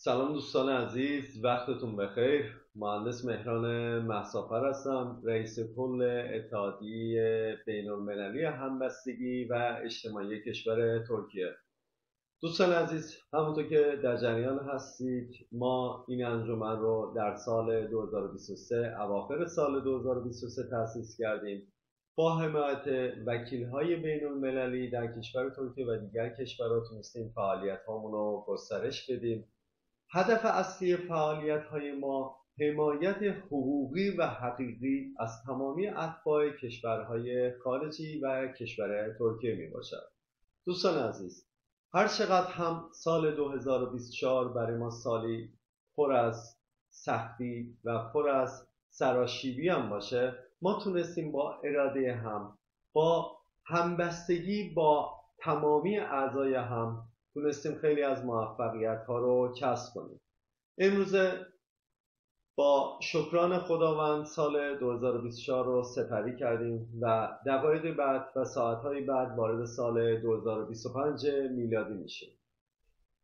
سلام دوستان عزیز، وقتتون بخیر. مهندس مهران مهسافر هستم، رئیس کل اتحادیه بین‌المللی همبستگی و اجتماعی کشور ترکیه. دوستان عزیز، همونطور که در جریان هستید، ما این انجمن رو در سال 2023 اواخر سال 2023 تأسیس کردیم با حمایت وکیل‌های بین‌المللی در کشور ترکیه و دیگر کشورها تونستیم فعالیت‌هامون رو گسترش بدیم. هدف اصلی فعالیت‌های ما حمایت حقوقی و حقیقی از تمامی اتباع کشورهای خارجی و کشور ترکیه می باشد. دوستان عزیز، هر چقدر هم سال 2024 برای ما سالی پر از سختی و پر از سراشیبی هم باشه، ما تونستیم با اراده هم، با همبستگی با تمامی اعضای هم، تونستیم خیلی از موفقیت ها رو کسب کنیم. امروزه با شکران خداوند سال 2024 رو سپری کردیم و دقایق بعد و ساعتهای بعد وارد سال 2025 میلادی میشیم.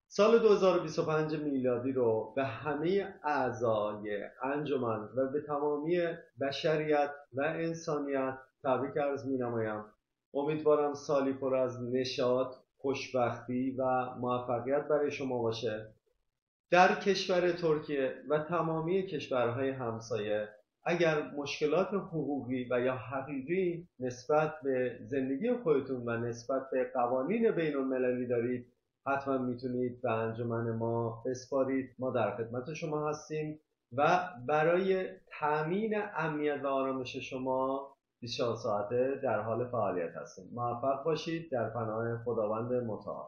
سال 2025 میلادی رو به همه اعضای انجمن و به تمامی بشریت و انسانیت تبریک عرض می‌نمایم. امیدوارم سالی پر از نشاط، خوشبختی و موفقیت برای شما باشه. در کشور ترکیه و تمامی کشورهای همسایه اگر مشکلات حقوقی و یا حقیقی نسبت به زندگی خودتون و نسبت به قوانین بین المللی دارید، حتما میتونید به انجمن ما بسپارید. ما در خدمت شما هستیم و برای تأمین امنیت و آرامش شما 24 ساعته در حال فعالیت هستیم. موفق باشید در پناه خداوند متعال.